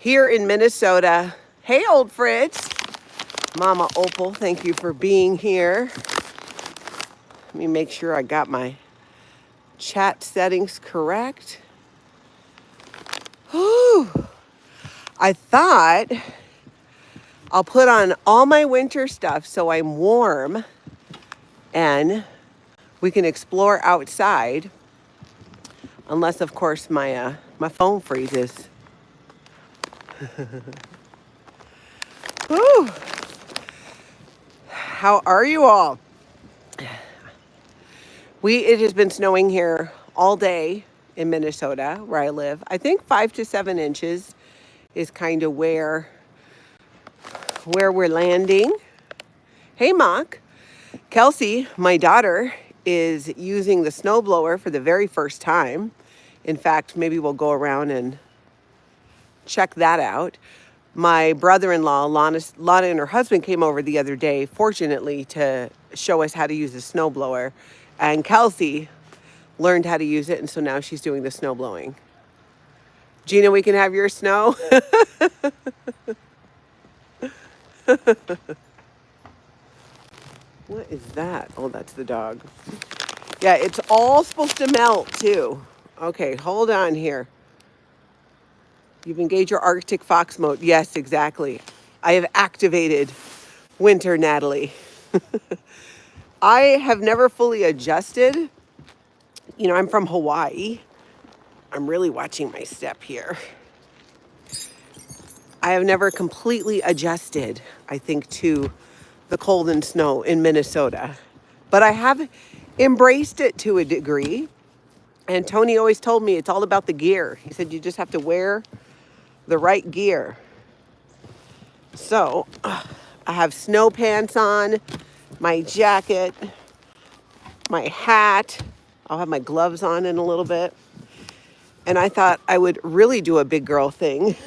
here in Minnesota. Hey, old Fritz. Mama Opal, thank you for being here. Let me make sure I got my chat settings correct. Whew. I thought I'll put on all my winter stuff so I'm warm and we can explore outside. Unless, of course, my phone freezes. Whew. How are you all? It has been snowing here all day in Minnesota, where I live. I think 5 to 7 inches is kind of where we're landing. Hey, Mock. Kelsey, my daughter, is using the snowblower for the very first time. In fact, maybe we'll go around and check that out. My brother-in-law, Lana and her husband came over the other day, fortunately, to show us how to use the snowblower. And Kelsey learned how to use it, and so now she's doing the snow blowing. Gina, we can have your snow? What is that? Oh, that's the dog. Yeah, it's all supposed to melt, too. Okay, hold on here. You've engaged your Arctic Fox mode. Yes, exactly. I have activated winter, Natalie. I have never fully adjusted. You know, I'm from Hawaii. I'm really watching my step here. I have never completely adjusted, I think, to the cold and snow in Minnesota. But I have embraced it to a degree. And Tony always told me it's all about the gear. He said you just have to wear the right gear. So I have snow pants on, my jacket, my hat. I'll have my gloves on in a little bit. And I thought I would really do a big girl thing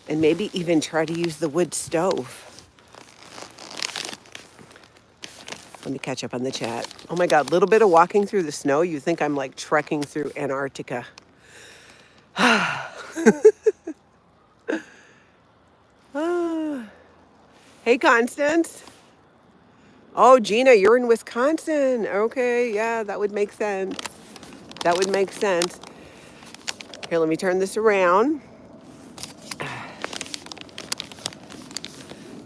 and maybe even try to use the wood stove. Let me catch up on the chat. Oh my God, a little bit of walking through the snow. You think I'm like trekking through Antarctica. Hey, Constance. Oh, Gina, you're in Wisconsin. Okay, yeah, that would make sense. That would make sense. Here, let me turn this around.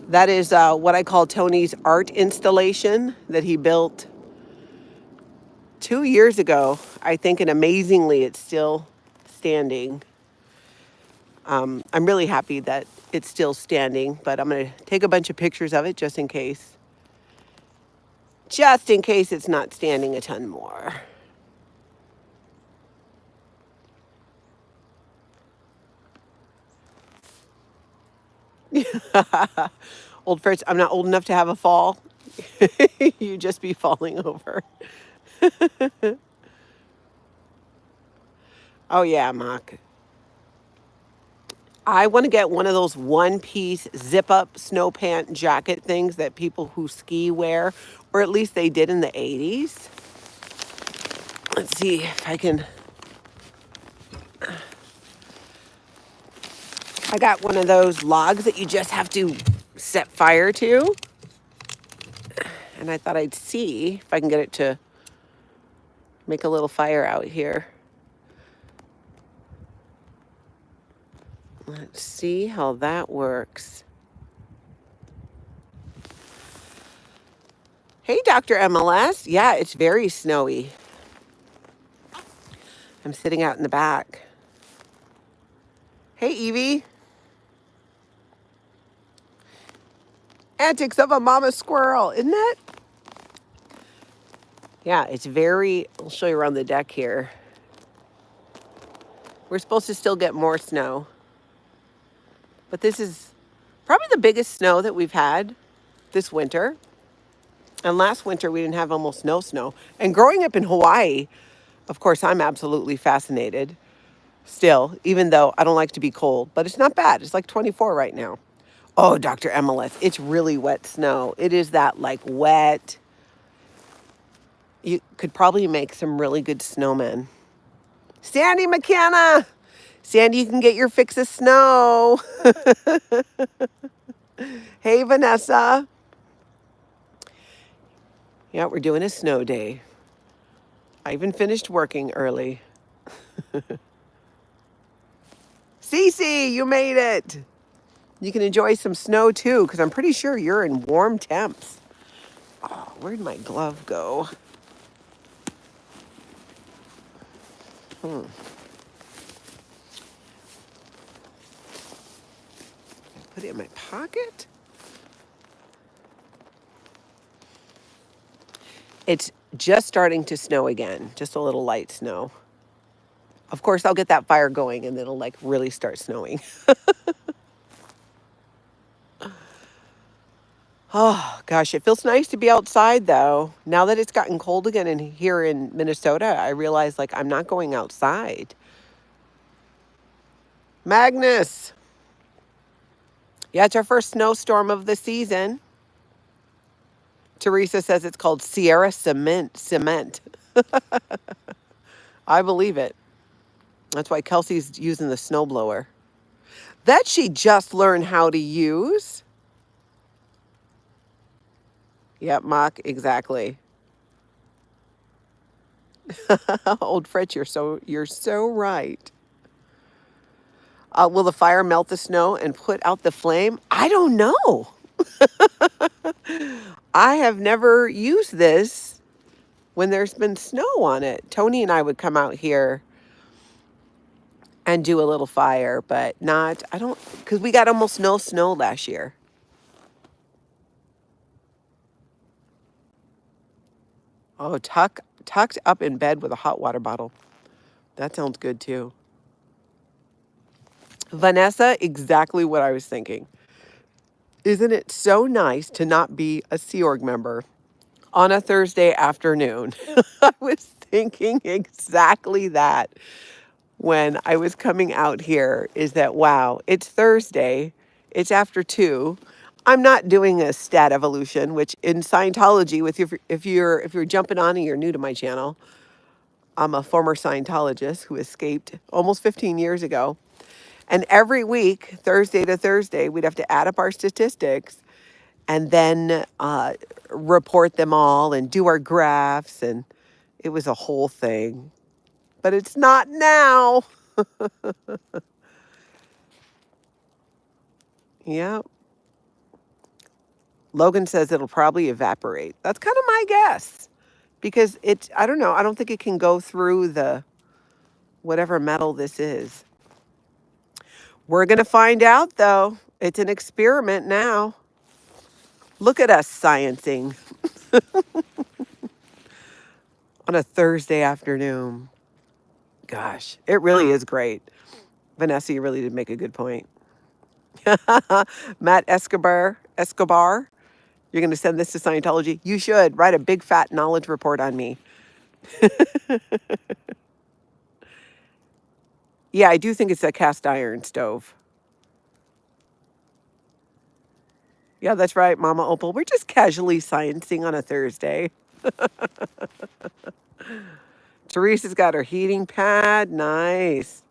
That is what I call Tony's art installation that he built 2 years ago, I think, and amazingly, it's still standing. I'm really happy that it's still standing, but I'm going to take a bunch of pictures of it just in case. Just in case it's not standing a ton more. Old Fritz, I'm not old enough to have a fall. You just be falling over. Oh, yeah, Mock. I want to get one of those one-piece zip-up snow pant jacket things that people who ski wear, or at least they did in the 80s. Let's see if I can... I got one of those logs that you just have to set fire to. And I thought I'd see if I can get it to make a little fire out here. Let's see how that works. Hey, Dr. MLS. Yeah, it's very snowy. I'm sitting out in the back. Hey, Evie. Antics of a mama squirrel, isn't it? Yeah, it's very... I'll show you around the deck here. We're supposed to still get more snow. But this is probably the biggest snow that we've had this winter. And last winter, we didn't have almost no snow. And growing up in Hawaii, of course, I'm absolutely fascinated still, even though I don't like to be cold. But it's not bad. It's like 24 right now. Oh, Dr. MLS, it's really wet snow. It is that, like, wet. You could probably make some really good snowmen. Sandy McKenna! Sandy, you can get your fix of snow. Hey, Vanessa. Yeah, we're doing a snow day. I even finished working early. Cece, you made it. You can enjoy some snow too, because I'm pretty sure you're in warm temps. Oh, where'd my glove go? Put it in my pocket? It's just starting to snow again, just a little light snow. Of course, I'll get that fire going and it'll like really start snowing. Oh, gosh, it feels nice to be outside though. Now that it's gotten cold again in here in Minnesota, I realize like I'm not going outside. Magnus. Yeah, it's our first snowstorm of the season. Teresa says it's called Sierra Cement. I believe it. That's why Kelsey's using the snowblower. That she just learned how to use. Yep, Mock, exactly. Old Fritz, you're so right. Will the fire melt the snow and put out the flame? I don't know. I have never used this when there's been snow on it. Tony and I would come out here and do a little fire, but because we got almost no snow last year. Oh, tucked up in bed with a hot water bottle. That sounds good too. Vanessa, exactly what I was thinking. Isn't it so nice to not be a Sea Org member on a Thursday afternoon? I was thinking exactly that when I was coming out here, is that, wow, it's Thursday, it's after 2. I'm not doing a stat evolution, which in Scientology, if you're jumping on and you're new to my channel, I'm a former Scientologist who escaped almost 15 years ago. And every week, Thursday to Thursday, we'd have to add up our statistics and then report them all and do our graphs. And it was a whole thing. But it's not now. Yeah. Logan says it'll probably evaporate. That's kind of my guess. Because I don't know, I don't think it can go through the whatever metal this is. We're going to find out, though. It's an experiment now. Look at us sciencing on a Thursday afternoon. Gosh, it really is great. Vanessa, you really did make a good point. Matt Escobar, you're going to send this to Scientology? You should. Write a big fat knowledge report on me. Yeah, I do think it's a cast iron stove. Yeah, that's right, Mama Opal. We're just casually sciencing on a Thursday. Teresa's got her heating pad. Nice.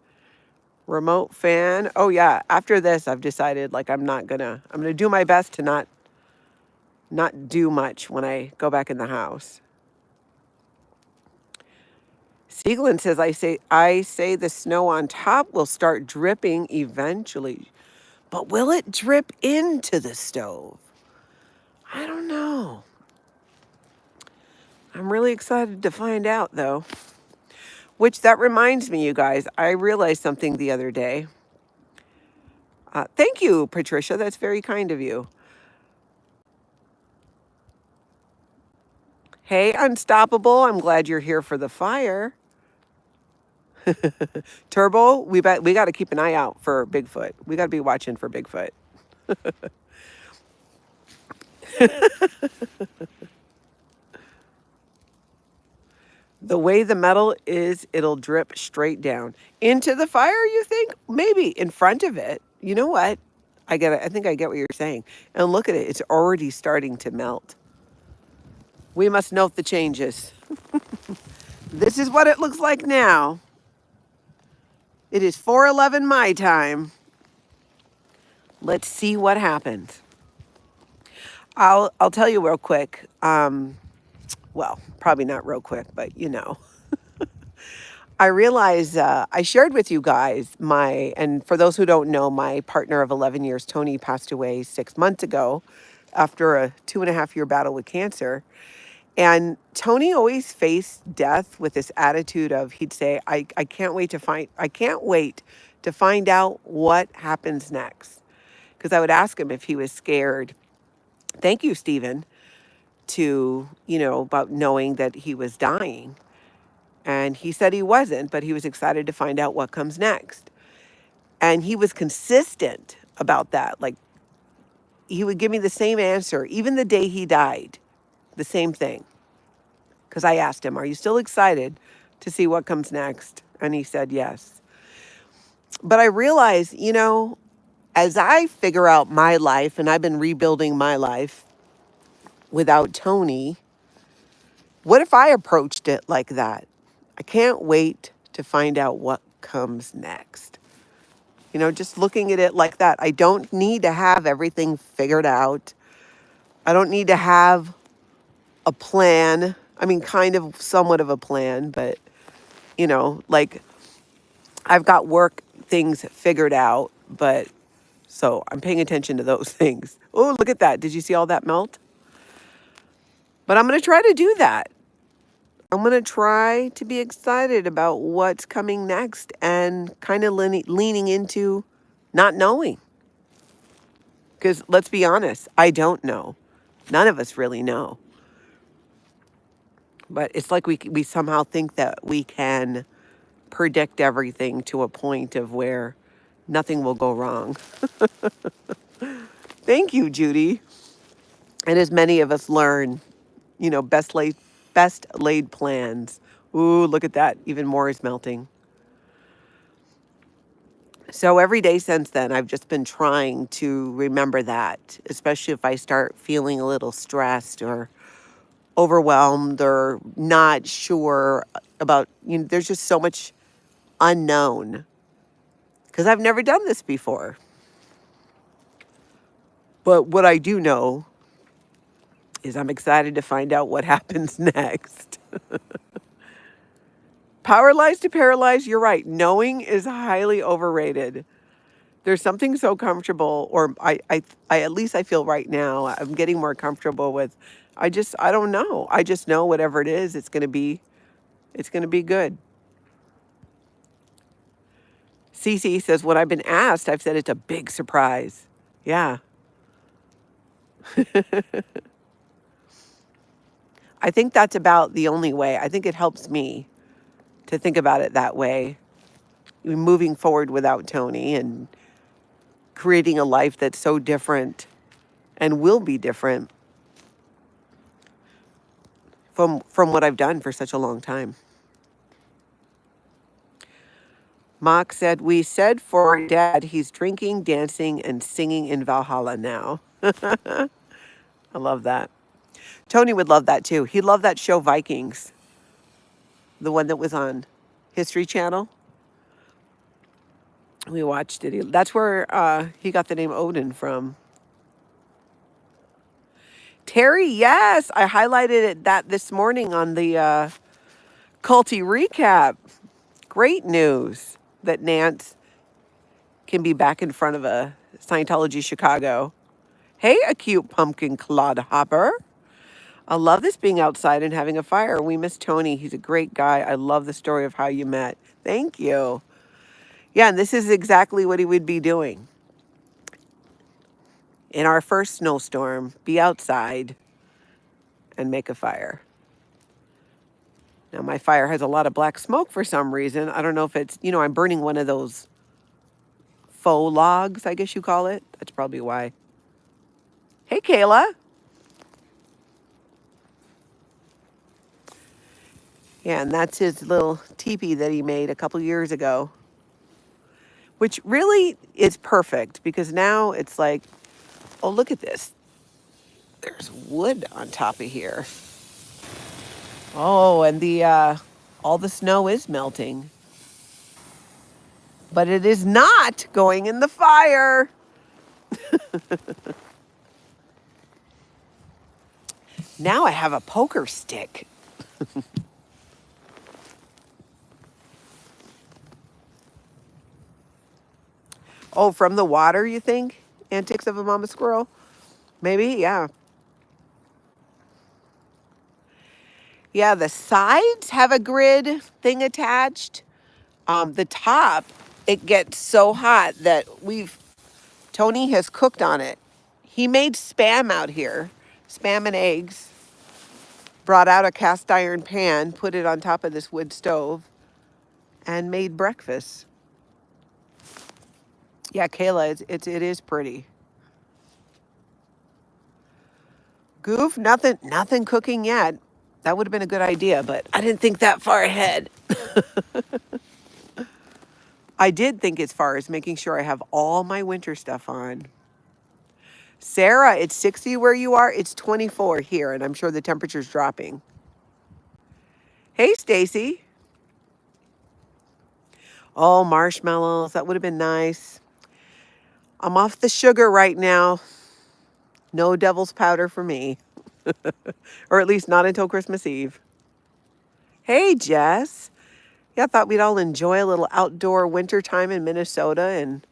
Remote fan. Oh yeah. After this, I've decided like I'm gonna do my best to not do much when I go back in the house. Sieglin says I say the snow on top will start dripping eventually. But will it drip into the stove? I don't know. I'm really excited to find out though. Which that reminds me, you guys, I realized something the other day. Thank you, Patricia. That's very kind of you. Hey, Unstoppable. I'm glad you're here for the fire. Turbo, we got to keep an eye out for Bigfoot. We got to be watching for Bigfoot. The way the metal is, it'll drip straight down into the fire, you think? Maybe in front of it. You know what? I think I get what you're saying. And look at it. It's already starting to melt. We must note the changes. This is what it looks like now. It is 4:11 my time. Let's see what happens. I'll tell you real quick. Well, probably not real quick, but I realize I shared with you guys and for those who don't know, my partner of 11 years, Tony, passed away 6 months ago after a 2.5 year battle with cancer. And Tony always faced death with this attitude of, he'd say, I can't wait to find out what happens next. Because I would ask him if he was scared. Thank you, Stephen, about knowing that he was dying. And he said he wasn't, but he was excited to find out what comes next. And he was consistent about that. Like, he would give me the same answer, even the day he died, the same thing. Because I asked him, are you still excited to see what comes next? And he said yes. But I realized, as I figure out my life, and I've been rebuilding my life without Tony, what if I approached it like that? I can't wait to find out what comes next. Just looking at it like that. I don't need to have everything figured out. I don't need to have a plan. I mean, kind of somewhat of a plan, but, like I've got work things figured out, but so I'm paying attention to those things. Oh, look at that. Did you see all that melt? But I'm going to try to do that. I'm going to try to be excited about what's coming next and kind of leaning into not knowing. Because let's be honest, I don't know. None of us really know. But it's like we somehow think that we can predict everything to a point of where nothing will go wrong. Thank you, Judy. And as many of us learn, best laid plans. Ooh, look at that. Even more is melting. So every day since then, I've just been trying to remember that, especially if I start feeling a little stressed or overwhelmed or not sure about, there's just so much unknown because I've never done this before. But what I do know is I'm excited to find out what happens next. Paralyzed to paralyzed, you're right. Knowing is highly overrated. There's something so comfortable, or I at least I feel right now, I'm getting more comfortable with, I don't know. I just know whatever it is, it's going to be good. Cece says, when I've been asked, I've said it's a big surprise. Yeah. I think that's about the only way. I think it helps me to think about it that way. Moving forward without Tony and creating a life that's so different and will be different from what I've done for such a long time. Mock said, we said for Dad, he's drinking, dancing, and singing in Valhalla now. I love that. Tony would love that too. He loved that show Vikings, the one that was on History Channel. We watched it. That's where he got the name Odin from. Terry, yes, I highlighted that this morning on the Culty Recap. Great news that Nance can be back in front of a Scientology Chicago. Hey, a cute pumpkin clodhopper. I love this being outside and having a fire. We miss Tony. He's a great guy. I love the story of how you met. Thank you. Yeah, and this is exactly what he would be doing. In our first snowstorm, be outside and make a fire. Now, my fire has a lot of black smoke for some reason. I don't know if it's, I'm burning one of those faux logs, I guess you call it. That's probably why. Hey, Kayla. Yeah, and that's his little teepee that he made a couple years ago, which really is perfect because now it's like, oh, look at this. There's wood on top of here. Oh, and all the snow is melting. But it is not going in the fire. Now I have a poker stick. Oh, from the water, you think? Antics of a Mama Squirrel? Maybe, yeah. Yeah, the sides have a grid thing attached. The top, it gets so hot that Tony has cooked on it. He made spam out here, spam and eggs. Brought out a cast iron pan, put it on top of this wood stove, and made breakfast. Yeah, Kayla, it is pretty. Goof, nothing cooking yet. That would have been a good idea, but I didn't think that far ahead. I did think as far as making sure I have all my winter stuff on. Sarah, it's 60 where you are. It's 24 here, and I'm sure the temperature's dropping. Hey, Stacy. Oh, marshmallows. That would have been nice. I'm off the sugar right now. No devil's powder for me. Or at least not until Christmas Eve. Hey, Jess. Yeah, I thought we'd all enjoy a little outdoor winter time in Minnesota and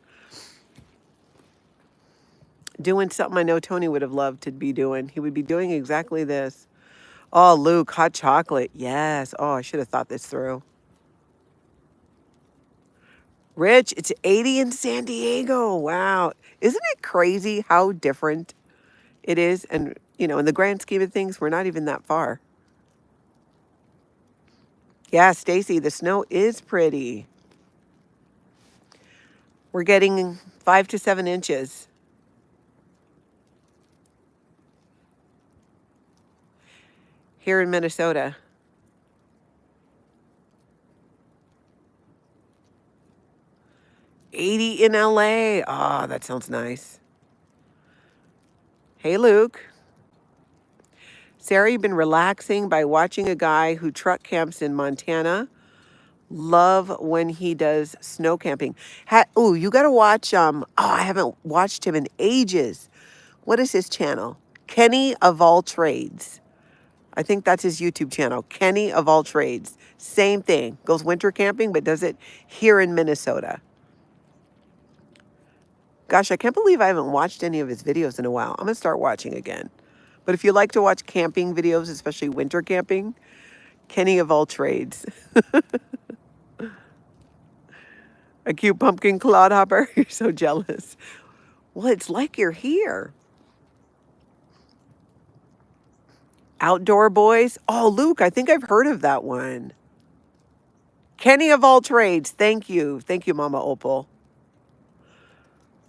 doing something I know Tony would have loved to be doing. He would be doing exactly this. Oh, Luke, hot chocolate. Yes. Oh, I should have thought this through. Rich, it's 80 in San Diego. Wow. Isn't it crazy how different it is? And, in the grand scheme of things, we're not even that far. Yeah, Stacy, the snow is pretty. We're getting 5 to 7 inches here in Minnesota. 80 in LA. Oh, that sounds nice. Hey, Luke. Sarah, you've been relaxing by watching a guy who truck camps in Montana. Love when he does snow camping. You got to watch. I haven't watched him in ages. What is his channel? Kenny of All Trades. I think that's his YouTube channel. Kenny of All Trades. Same thing. Goes winter camping, but does it here in Minnesota. Gosh, I can't believe I haven't watched any of his videos in a while. I'm going to start watching again. But if you like to watch camping videos, especially winter camping, Kenny of All Trades. A cute pumpkin clodhopper. You're so jealous. Well, it's like you're here. Outdoor Boys. Oh, Luke, I think I've heard of that one. Kenny of All Trades. Thank you. Thank you, Mama Opal.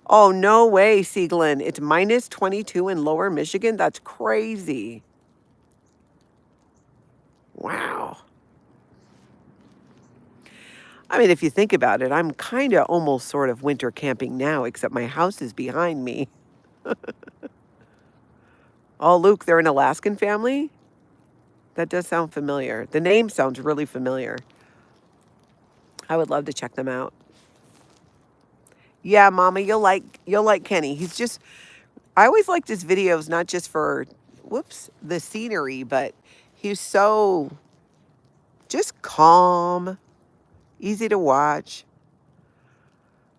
Oh, no way, Sieglin. It's minus 22 in Lower Michigan. That's crazy. Wow. I mean, if you think about it, I'm kind of almost sort of winter camping now, except my house is behind me. Oh, Luke, they're an Alaskan family? That does sound familiar. The name sounds really familiar. I would love to check them out. Yeah, Mama, you'll like Kenny. I always liked his videos, not just for the scenery, but he's so just calm, easy to watch.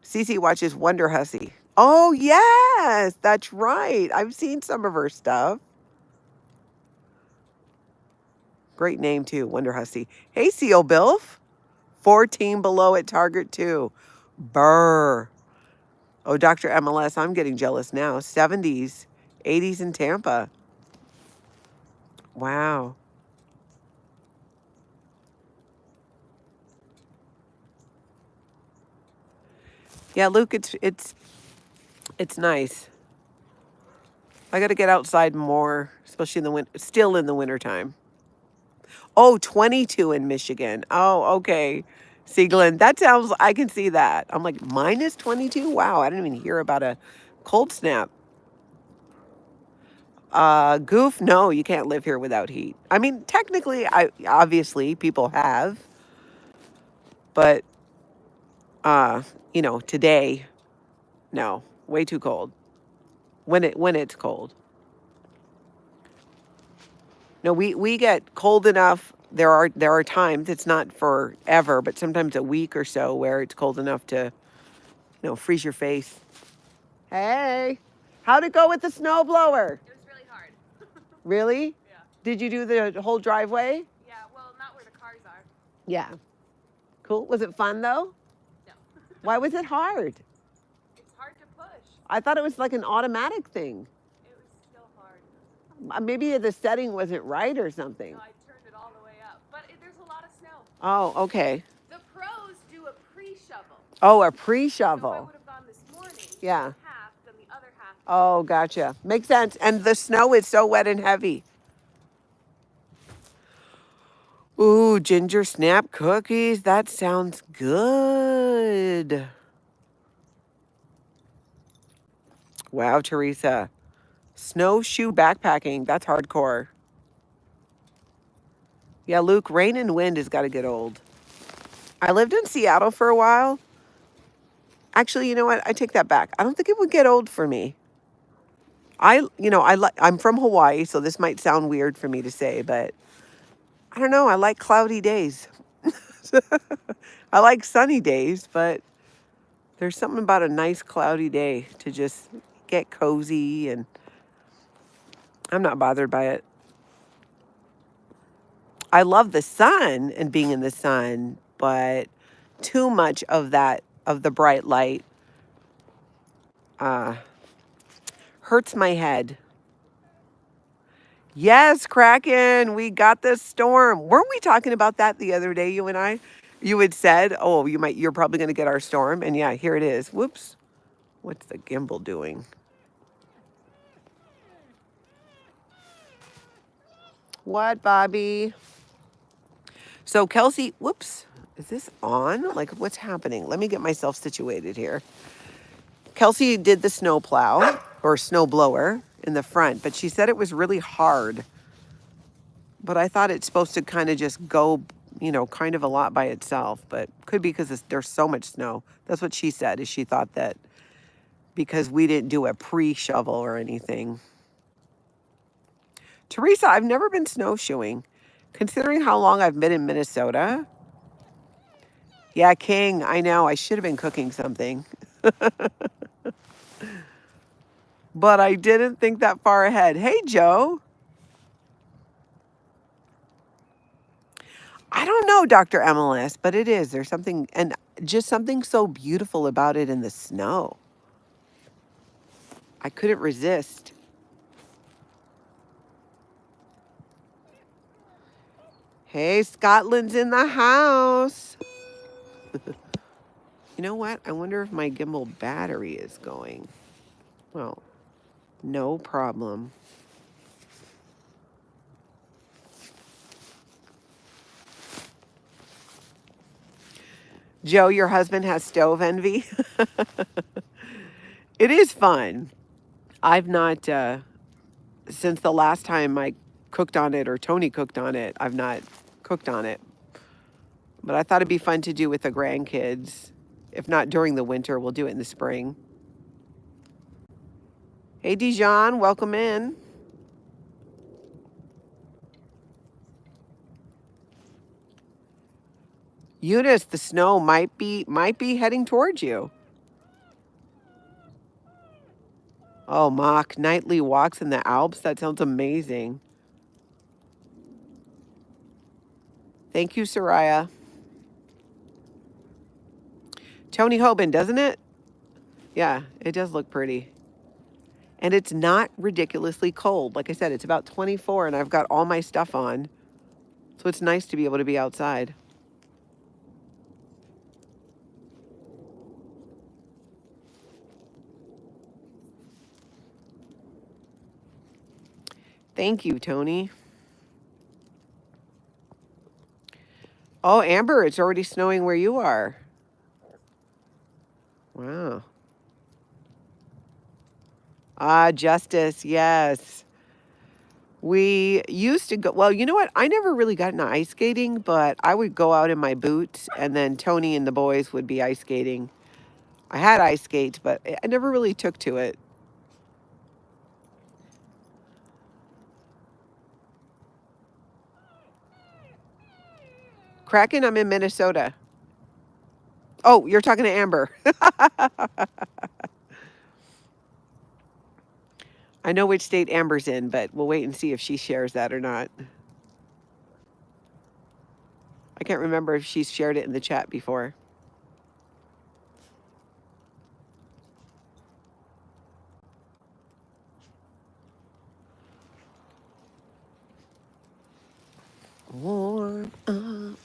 Cece watches Wonder Hussy. Oh, yes, that's right. I've seen some of her stuff. Great name, too, Wonder Hussy. Hey, Seal Bilf. 14 below at Target, too. Brr. Oh, Dr. MLS, I'm getting jealous now. 70s, 80s in Tampa. Wow. Yeah, Luke, it's nice. I got to get outside more, especially in the winter, still in the wintertime. Oh, 22 in Michigan. Oh, okay. Sieglin, I can see that. I'm like, minus 22? Wow, I didn't even hear about a cold snap. Goof, no, you can't live here without heat. I mean, technically, obviously, people have. But You know, today, no, way too cold. When it's cold. No, we get cold enough. There are times, it's not forever, but sometimes a week or so where it's cold enough to, freeze your face. Hey, how'd it go with the snowblower? It was really hard. Really? Yeah. Did you do the whole driveway? Yeah, well, not where the cars are. Yeah. Cool. Was it fun though? No. Why was it hard? It's hard to push. I thought it was like an automatic thing. It was still hard. Maybe the setting wasn't right or something. No, I turned it all the way up. But there's a lot of snow. Oh, okay. The pros do a pre-shovel. Oh, a So I pre-shovel. would have gone this morning. Yeah. Half, then the other half. Oh, gotcha. Makes sense. And the snow is so wet and heavy. Ooh, ginger snap cookies. That sounds good. Wow, Teresa. Snowshoe backpacking. That's hardcore. Yeah, Luke, rain and wind has got to get old. I lived in Seattle for a while. Actually, you know what? I take that back. I don't think it would get old for me. I'm from Hawaii, so this might sound weird for me to say, but I don't know. I like cloudy days. I like sunny days, but there's something about a nice cloudy day to just get cozy, and I'm not bothered by it. I love the sun and being in the sun, but too much of the bright light, hurts my head. Yes, Kraken, we got this storm. Weren't we talking about that the other day, you and I? You had said, "Oh, you're probably going to get our storm," and yeah, here it is. Whoops. What's the gimbal doing? What, Bobby? So Kelsey, whoops, is this on? Like, what's happening? Let me get myself situated here. Kelsey did the snow plow or snow blower in the front, but she said it was really hard. But I thought it's supposed to kind of just go, kind of a lot by itself, but could be because there's so much snow. That's what she said, is she thought that because we didn't do a pre-shovel or anything. Teresa, I've never been snowshoeing. Considering how long I've been in Minnesota. Yeah, King, I know. I should have been cooking something. But I didn't think that far ahead. Hey, Joe. I don't know, Dr. MLS, but it is. There's something, and just something so beautiful about it in the snow. I couldn't resist. Hey, Scotland's in the house. You know what? I wonder if my gimbal battery is going. Well, no problem. Joe, your husband has stove envy. It is fun. I've not, since the last time I cooked on it or Tony cooked on it, I've not cooked on it. But I thought it'd be fun to do with the grandkids. If not during the winter, we'll do it in the spring. Hey, Dijon, welcome in. Eunice, the snow might be heading towards you. Oh, Mock, nightly walks in the Alps. That sounds amazing. Thank you, Soraya. Tony Hoban, doesn't it? Yeah, it does look pretty. And it's not ridiculously cold. Like I said, it's about 24 and I've got all my stuff on. So it's nice to be able to be outside. Thank you, Tony. Oh, Amber, it's already snowing where you are. Wow. Ah, Justice, yes. We used to go, well, you know what? I never really got into ice skating, but I would go out in my boots and then Tony and the boys would be ice skating. I had ice skates, but I never really took to it. Kraken, I'm in Minnesota. Oh, you're talking to Amber. I know which state Amber's in, but we'll wait and see if she shares that or not. I can't remember if she's shared it in the chat before. Warm up.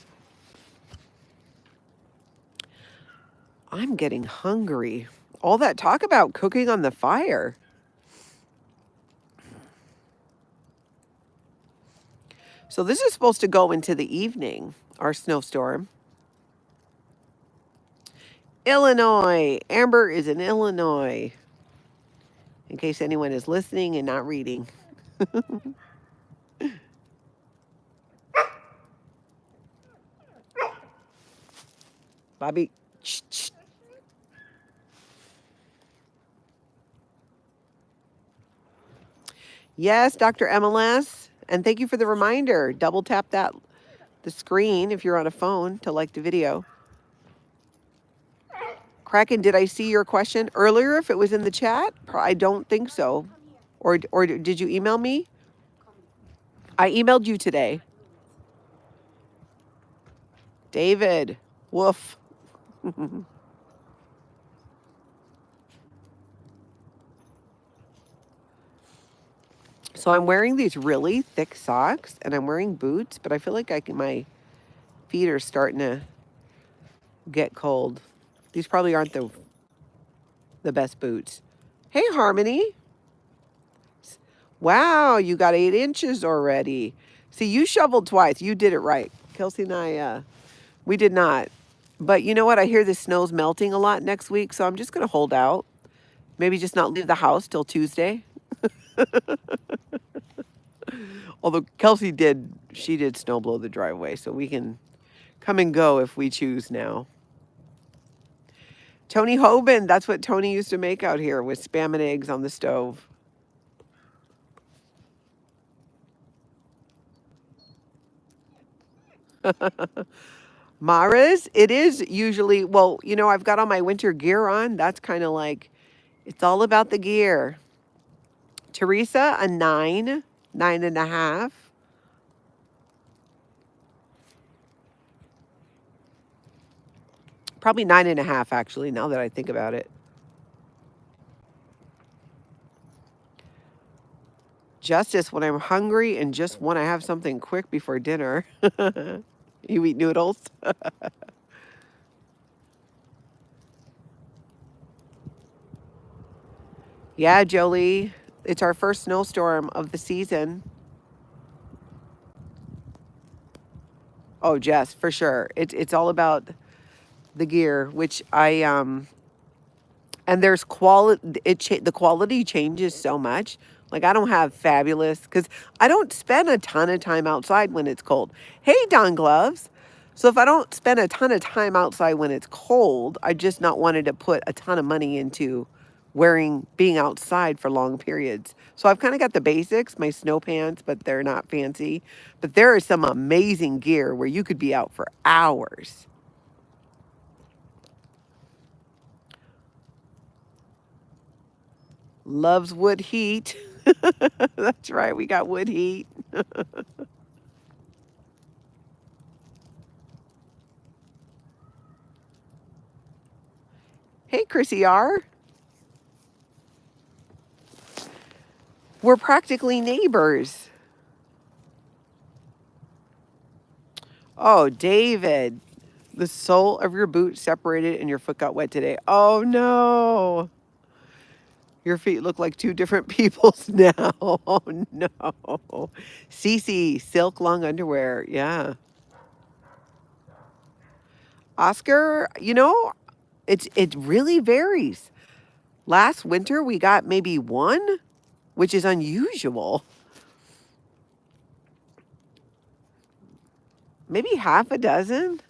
I'm getting hungry. All that talk about cooking on the fire. So this is supposed to go into the evening, our snowstorm. Illinois. Amber is in Illinois. In case anyone is listening and not reading. Bobby. Shh, shh. Yes, Dr. MLS. And thank you for the reminder. Double tap the screen if you're on a phone to like the video. Kraken, did I see your question earlier if it was in the chat? I don't think so. Or did you email me? I emailed you today. David. Woof. So I'm wearing these really thick socks and I'm wearing boots, but I feel like my feet are starting to get cold. These probably aren't the best boots. Hey, Harmony. Wow, you got 8 inches already. See, you shoveled twice. You did it right. Kelsey and I, we did not. But you know what? I hear the snow's melting a lot next week, so I'm just going to hold out. Maybe just not leave the house till Tuesday. Although Kelsey she did snow blow the driveway, so we can come and go if we choose now. Tony Hoban, that's what Tony used to make out here with Spam and eggs on the stove. Mara's, it is usually, well, you know, I've got all my winter gear on. That's kind of like, it's all about the gear. Teresa, a 9, 9.5. Probably 9.5, actually, now that I think about it. Justice, when I'm hungry and just want to have something quick before dinner. You eat noodles? Yeah, Jolie. It's our first snowstorm of the season. Oh, Jess, for sure. It's all about the gear, which and there's quality. The quality changes so much. Like I don't have fabulous because I don't spend a ton of time outside when it's cold. Hey, Don Gloves. So if I don't spend a ton of time outside when it's cold, I just not wanted to put a ton of money into being outside for long periods. So I've kind of got the basics, my snow pants, but they're not fancy. But there is some amazing gear where you could be out for hours. Loves wood heat. That's right, we got wood heat. Hey, Chrissy R. We're practically neighbors. Oh, David, the sole of your boot separated and your foot got wet today. Oh, no. Your feet look like two different people's now. Oh, no. Cece, silk long underwear. Yeah. Oscar, you know, it really varies. Last winter, we got maybe one, which is unusual. maybe half a dozen.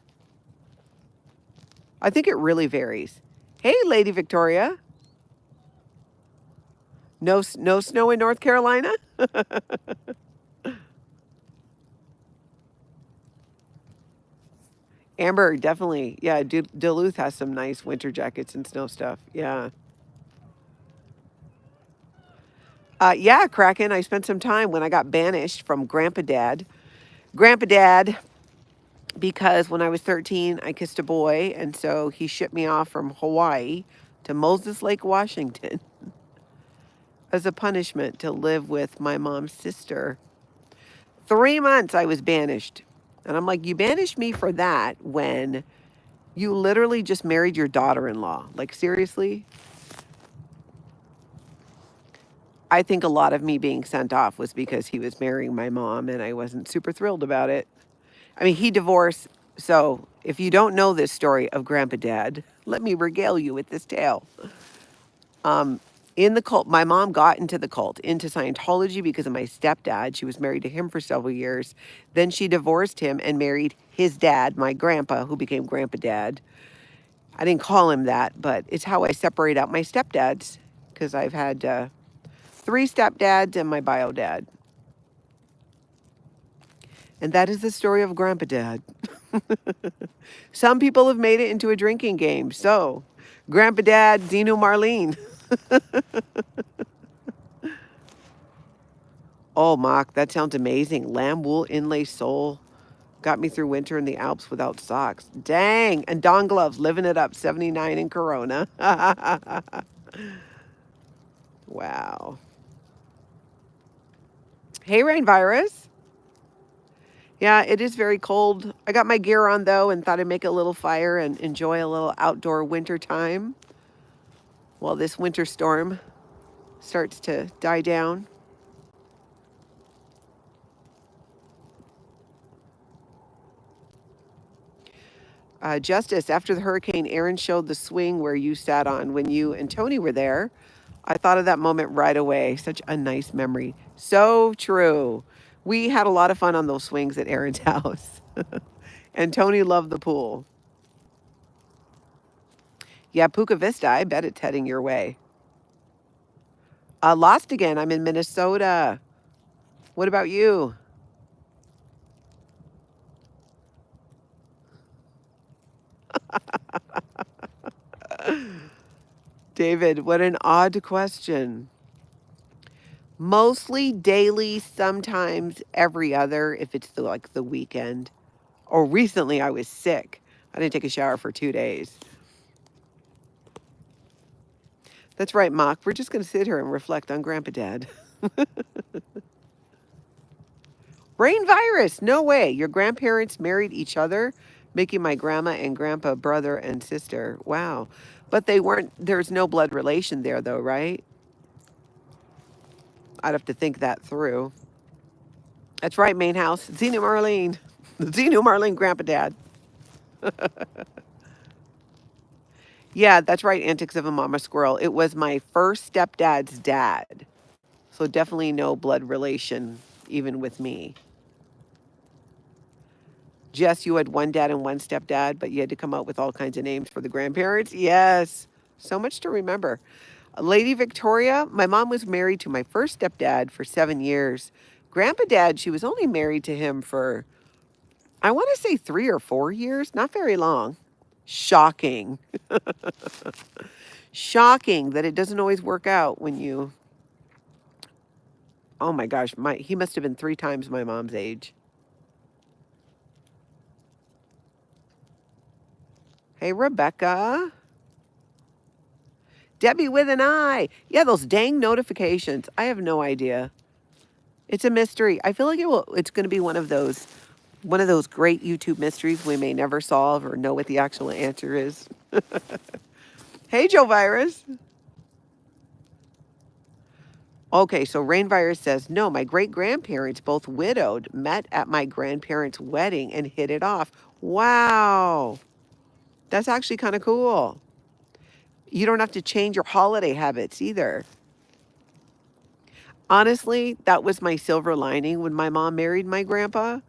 I think it really varies. Hey, Lady Victoria. No snow in North Carolina? Amber, definitely. Yeah, Duluth has some nice winter jackets and snow stuff. Yeah. Yeah, Kraken. I spent some time when I got banished from Grandpa Dad. Grandpa Dad, because when I was 13, I kissed a boy, and so he shipped me off from Hawaii to Moses Lake, Washington, as a punishment to live with my mom's sister. 3 months I was banished. And I'm like, you banished me for that when you literally just married your daughter-in-law. Like, seriously? I think a lot of me being sent off was because he was marrying my mom and I wasn't super thrilled about it. I mean, he divorced. So if you don't know this story of Grandpa Dad, let me regale you with this tale. In the cult, my mom got into the cult, into Scientology because of my stepdad. She was married to him for several years. Then she divorced him and married his dad, my grandpa, who became Grandpa Dad. I didn't call him that, but it's how I separate out my stepdads because I've had 3 stepdads and my bio dad. And that is the story of Grandpa Dad. Some people have made it into a drinking game. So, Grandpa Dad, Dino Marlene. Oh, Mock, that sounds amazing. Lamb wool inlay sole got me through winter in the Alps without socks. Dang. And Dawn gloves, living it up, 79 in Corona. Wow. Hey, Rain Virus. Yeah, it is very cold. I got my gear on, though, and thought I'd make a little fire and enjoy a little outdoor winter time while this winter storm starts to die down. Justice, after the hurricane, Aaron showed the swing where you sat on when you and Tony were there. I thought of that moment right away. Such a nice memory. So true. We had a lot of fun on those swings at Aaron's house. And Tony loved the pool. Yeah, Puka Vista, I bet it's heading your way. Lost again. I'm in Minnesota. What about you? David, what an odd question. Mostly daily, sometimes every other if it's like the weekend. Or recently I was sick. I didn't take a shower for 2 days. That's right, Mock. We're just going to sit here and reflect on Grandpa Dad. Brain virus. No way. Your grandparents married each other, making my grandma and grandpa brother and sister. Wow. But they weren't, there's no blood relation there, though, right? I'd have to think that through. That's right, main house. Xenu Marlene. Xenu Marlene, Grandpa Dad. Yeah, that's right, Antics of a Mama Squirrel. It was my first stepdad's dad. So definitely no blood relation, even with me. Jess, you had one dad and one stepdad, but you had to come up with all kinds of names for the grandparents. Yes, so much to remember. Lady Victoria, my mom was married to my first stepdad for 7 years. Grandpa Dad, she was only married to him for, I want to say 3 or 4 years, not very long. Shocking. Shocking that it doesn't always work out when you, oh my gosh, he must have been 3 times my mom's age. Hey, Rebecca. Debbie with an I. Yeah, those dang notifications. I have no idea. It's a mystery. I feel like it's going to be one of those great YouTube mysteries we may never solve or know what the actual answer is. Hey, Joe Virus. Okay, so Rain Virus says, no, my great-grandparents, both widowed, met at my grandparents' wedding and hit it off. Wow. That's actually kind of cool. You don't have to change your holiday habits either. Honestly, that was my silver lining when my mom married my grandpa.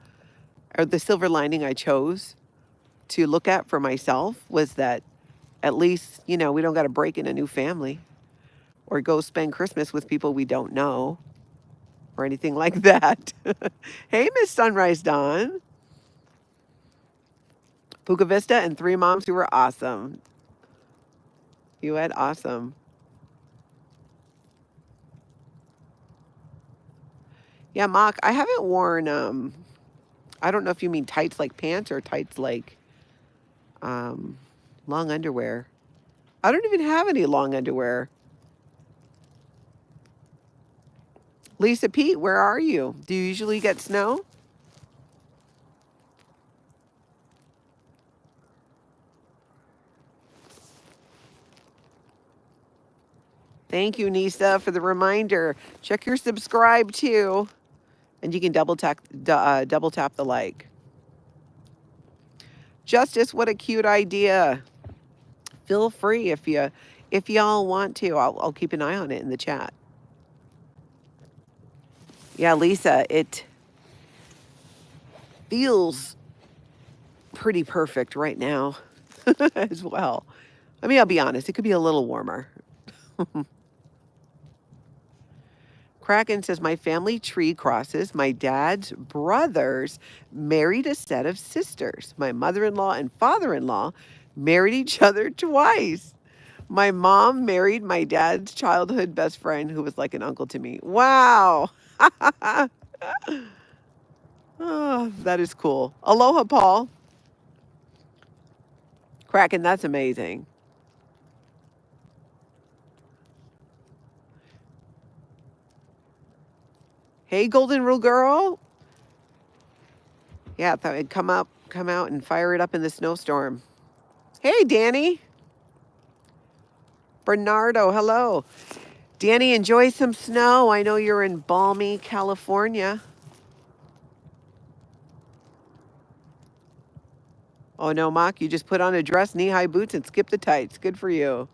or the silver lining I chose to look at for myself was that at least, we don't got to break in a new family or go spend Christmas with people we don't know or anything like that. Hey, Miss Sunrise Dawn. Puka Vista and 3 moms who were awesome. You had awesome. Yeah, Mock, I haven't worn, I don't know if you mean tights like pants or tights like long underwear. I don't even have any long underwear. Lisa Pete, where are you? Do you usually get snow? Thank you, Nisa, for the reminder. Check your subscribe too, and you can double tap the like. Justice, what a cute idea. Feel free if y'all want to. I'll keep an eye on it in the chat. Yeah, Lisa, it feels pretty perfect right now as well. I mean, I'll be honest, it could be a little warmer. Kraken says, my family tree crosses. My dad's brothers married a set of sisters. My mother-in-law and father-in-law married each other twice. My mom married my dad's childhood best friend who was like an uncle to me. Wow. Oh, that is cool. Aloha, Paul. Kraken, that's amazing. Hey, Golden Rule Girl. Yeah, I thought I'd come out and fire it up in the snowstorm. Hey, Danny. Bernardo, hello. Danny, enjoy some snow. I know you're in balmy California. Oh, no, Mock, you just put on a dress, knee-high boots, and skip the tights. Good for you.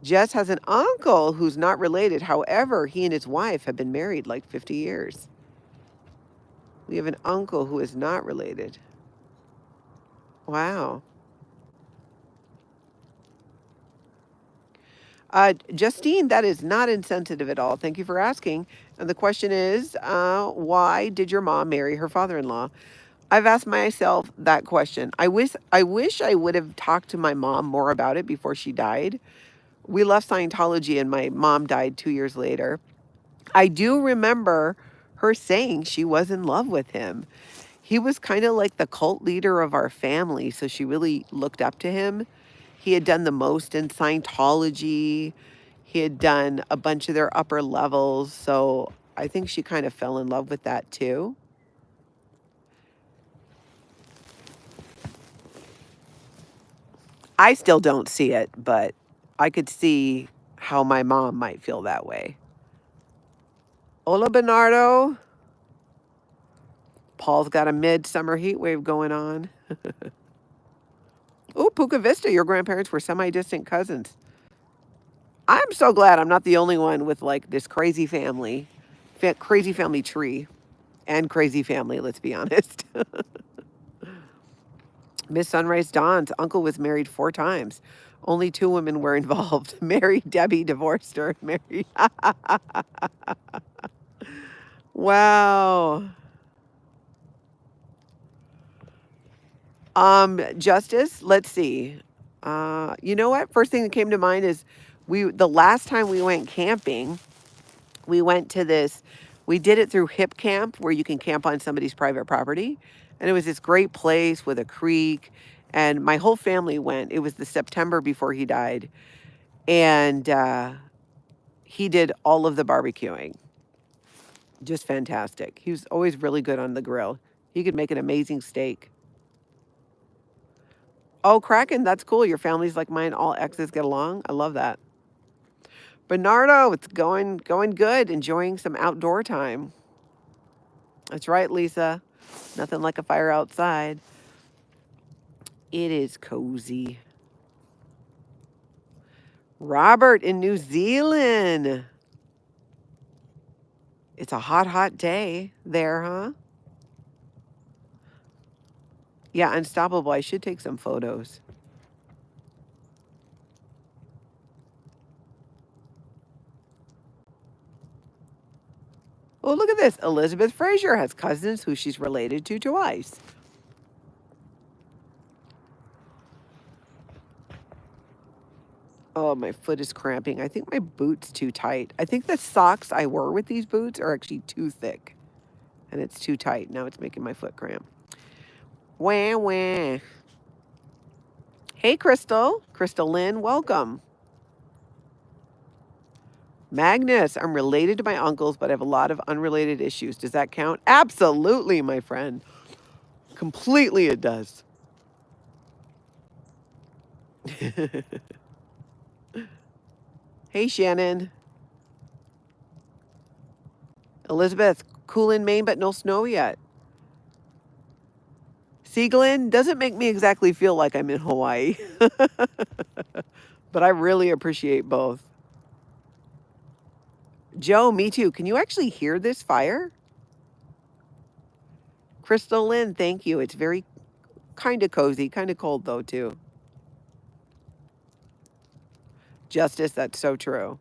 Jess has an uncle who's not related. However, he and his wife have been married like 50 years. We have an uncle who is not related. Wow. Justine, that is not insensitive at all. Thank you for asking. And the question is, why did your mom marry her father-in-law? I've asked myself that question. I wish I would have talked to my mom more about it before she died. We left Scientology and my mom died 2 years later. I do remember her saying she was in love with him. He was kind of like the cult leader of our family, so she really looked up to him. He had done the most in Scientology. He had done a bunch of their upper levels, so I think she kind of fell in love with that too. I still don't see it, but I could see how my mom might feel that way. Hola, Bernardo. Paul's got a midsummer heat wave going on. Ooh, Puka Vista, your grandparents were semi-distant cousins. I'm so glad I'm not the only one with like this crazy family tree and crazy family, let's be honest. Miss Sunrise Dawn's uncle was married 4 times. Only 2 women were involved. Mary, Debbie divorced her. Mary. Wow. Justice, let's see. You know what? First thing that came to mind is the last time we went camping, we went to this, we did it through Hip Camp where you can camp on somebody's private property. And it was this great place with a creek. And my whole family went. It was the September before he died. And he did all of the barbecuing. Just fantastic. He was always really good on the grill. He could make an amazing steak. Oh, Kraken, that's cool. Your family's like mine. All exes get along. I love that. Bernardo, it's going good. Enjoying some outdoor time. That's right, Lisa. Nothing like a fire outside. It is cozy. Robert in New Zealand. It's a hot, hot day there, huh? Yeah, unstoppable. I should take some photos. Oh, look at this. Elizabeth Fraser has cousins who she's related to twice. Oh, my foot is cramping. I think my boot's too tight. I think the socks I wore with these boots are actually too thick. And it's too tight. Now it's making my foot cramp. Wah, wah. Hey, Crystal. Crystal Lynn, welcome. Magnus, I'm related to my uncles, but I have a lot of unrelated issues. Does that count? Absolutely, my friend. Completely it does. Hey, Shannon. Elizabeth, cool in Maine, but no snow yet. See, Glenn, doesn't make me exactly feel like I'm in Hawaii. But I really appreciate both. Joe, me too. Can you actually hear this fire? Crystal Lynn, thank you. It's very kind of cozy, kind of cold though, too. Justice, that's so true.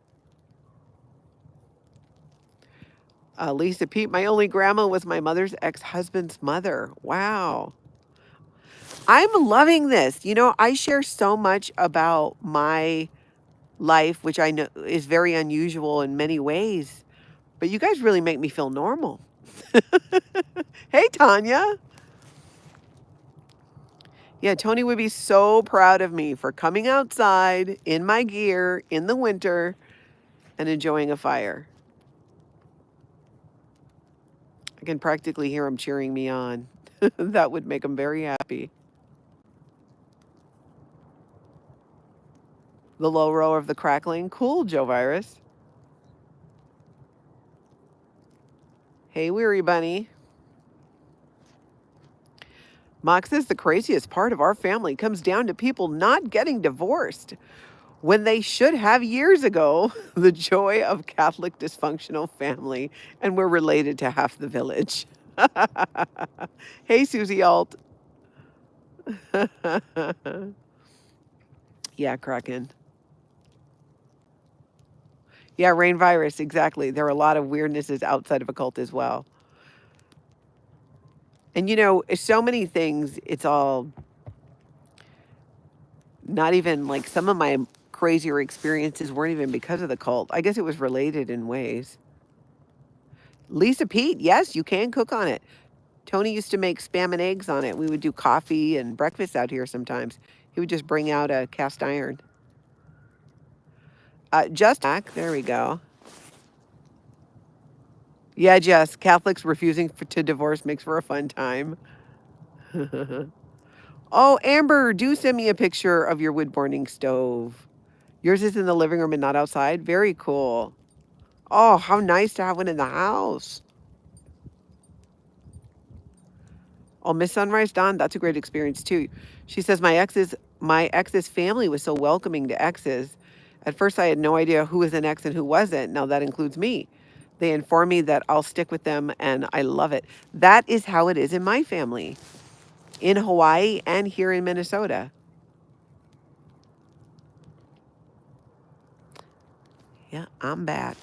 Lisa Pete, my only grandma was my mother's ex-husband's mother. Wow. I'm loving this. You know, I share so much about my life, which I know is very unusual in many ways, but you guys really make me feel normal. Hey, Tanya. Yeah, Tony would be so proud of me for coming outside in my gear in the winter and enjoying a fire. I can practically hear him cheering me on. That would make him very happy. The low roar of the crackling. Cool, Joe Virus. Hey, Weary Bunny. Mox says the craziest part of our family comes down to people not getting divorced when they should have years ago. The joy of Catholic dysfunctional family, and we're related to half the village. Hey, Susie Alt. Yeah, Kraken. Yeah, rain virus, exactly. There are a lot of weirdnesses outside of a cult as well. And you know, so many things, it's all not even like some of my crazier experiences weren't even because of the cult. I guess it was related in ways. Lisa Pete, yes, you can cook on it. Tony used to make spam and eggs on it. We would do coffee and breakfast out here sometimes. He would just bring out a cast iron. Just back. There we go. Yeah, Jess. Catholics refusing to divorce makes for a fun time. Oh, Amber, do send me a picture of your wood burning stove. Yours is in the living room and not outside. Very cool. Oh, how nice to have one in the house. Oh, Miss Sunrise Dawn, that's a great experience too. She says my ex's family was so welcoming to exes. At first I had no idea who was an ex and who wasn't. Now that includes me. They inform me that I'll stick with them and I love it. That is how it is in my family. In Hawaii and here in Minnesota. Yeah, I'm back.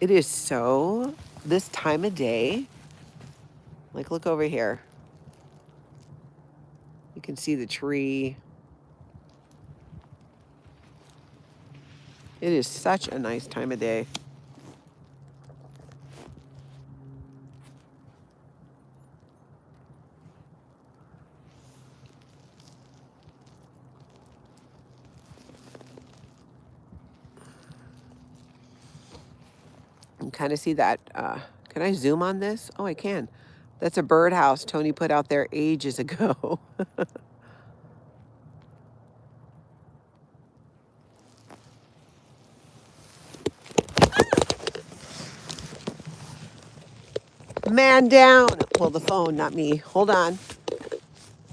It is so this time of day. Like, look over here. You can see the tree. It is such a nice time of day. You can kind of see that. Can I zoom on this? Oh, I can. That's a birdhouse Tony put out there ages ago. Man down. Well, the phone, not me. Hold on.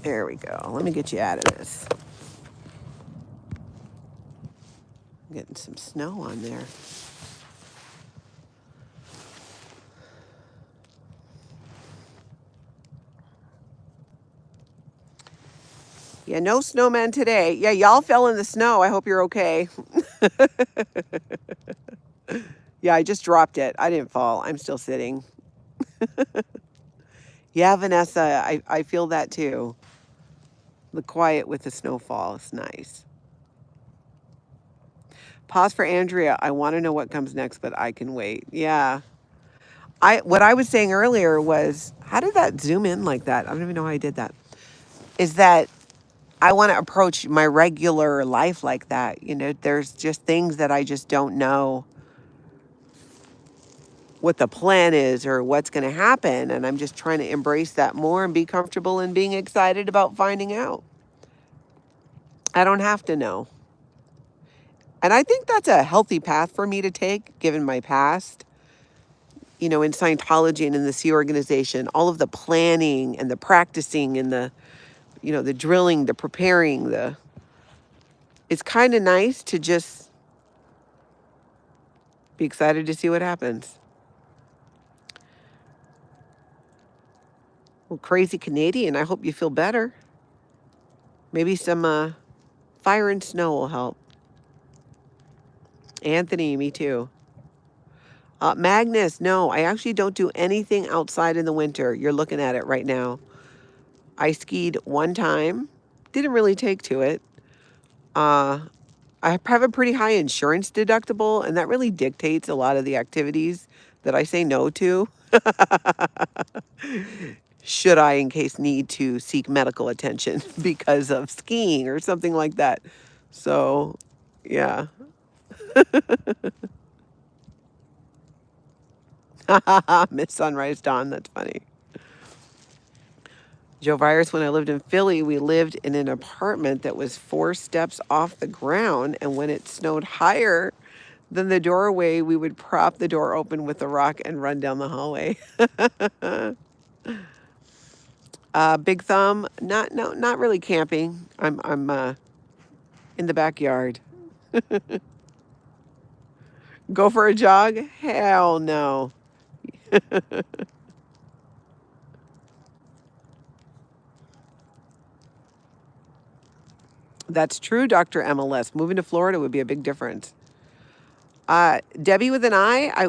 There we go. Let me get you out of this. I'm getting some snow on there. Yeah, no snowman today. Yeah, y'all fell in the snow. I hope you're okay. Yeah, I just dropped it. I didn't fall. I'm still sitting. Yeah, Vanessa, I feel that too. The quiet with the snowfall is nice. Pause for Andrea. I want to know what comes next, but I can wait. Yeah. What I was saying earlier was, how did that zoom in like that? I don't even know how I did that. Is that I want to approach my regular life like that. You know, there's just things that I just don't know what the plan is or what's going to happen. And I'm just trying to embrace that more and be comfortable in being excited about finding out. I don't have to know. And I think that's a healthy path for me to take, given my past. You know, in Scientology and in the Sea organization, all of the planning and the practicing and the, you know, the drilling, the preparing, it's kind of nice to just be excited to see what happens. Well, crazy Canadian, I hope you feel better. Maybe some fire and snow will help. Anthony, me too. Magnus, no, I actually don't do anything outside in the winter. You're looking at it right now. I skied one time, didn't really take to it. Uh, I have a pretty high insurance deductible, and that really dictates a lot of the activities that I say no to. Should I, in case need to seek medical attention because of skiing or something like that. So, yeah. Miss Sunrise Dawn, that's funny. Joe Virus, when I lived in Philly, we lived in an apartment that was 4 steps off the ground. And when it snowed higher than the doorway, we would prop the door open with a rock and run down the hallway. Big Thumb, not really camping. I'm in the backyard. Go for a jog? Hell no. That's true, Dr. MLS. Moving to Florida would be a big difference. Debbie with an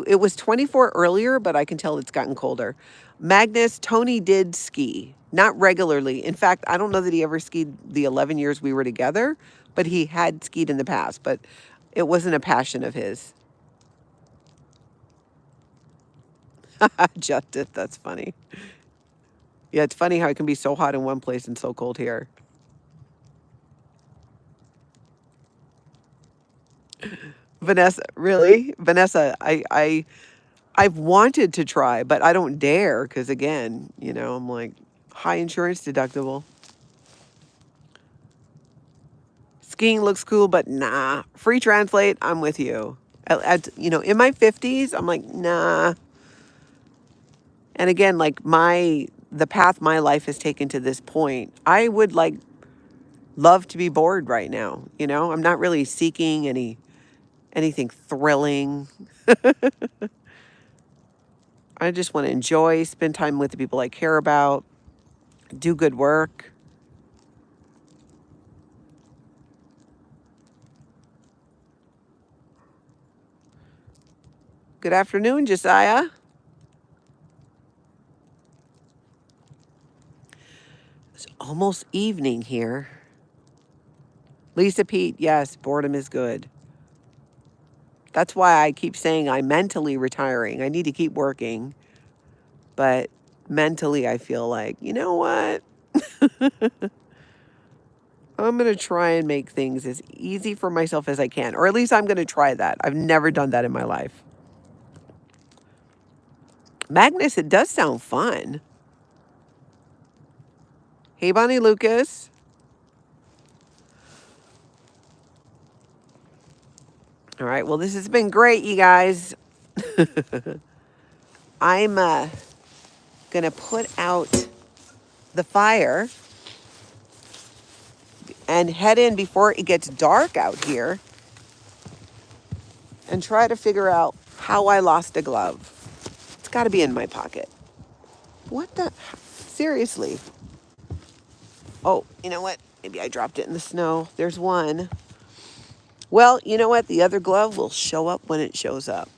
it was 24 earlier, but I can tell it's gotten colder. Magnus, Tony did ski, not regularly. In fact, I don't know that he ever skied the 11 years we were together, but he had skied in the past, but it wasn't a passion of his. Justice, that's funny. Yeah, it's funny how it can be so hot in one place and so cold here. Vanessa, really? Vanessa, I've wanted to try, but I don't dare because again, you know, I'm like high insurance deductible. Skiing looks cool, but nah. Free translate, I'm with you. You know, in my 50s, I'm like, nah. And again, like the path my life has taken to this point, I would like love to be bored right now. You know, I'm not really seeking anything thrilling. I just want to enjoy, spend time with the people I care about, do good work. Good afternoon, Josiah. It's almost evening here. Lisa Pete, yes, boredom is good. That's why I keep saying I'm mentally retiring. I need to keep working. But mentally, I feel like, you know what? I'm going to try and make things as easy for myself as I can. Or at least I'm going to try that. I've never done that in my life. Magnus, it does sound fun. Hey, Bonnie Lucas. All right. Well, this has been great, you guys. I'm going to put out the fire and head in before it gets dark out here. and try to figure out how I lost a glove. It's got to be in my pocket. What the? Seriously. Oh, you know what? Maybe I dropped it in the snow. There's one. Well, you know what? The other glove will show up when it shows up.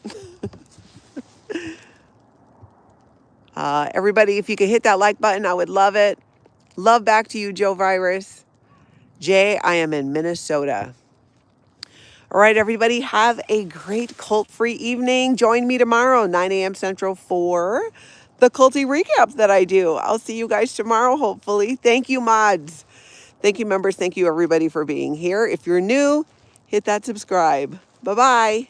Everybody, if you could hit that like button, I would love it. Love back to you, Joe Virus. Jay, I am in Minnesota. All right, everybody, have a great cult-free evening. Join me tomorrow, 9 a.m. Central, for the culty recap that I do. I'll see you guys tomorrow, hopefully. Thank you, mods. Thank you, members. Thank you, everybody, for being here. If you're new, hit that subscribe. Bye-bye.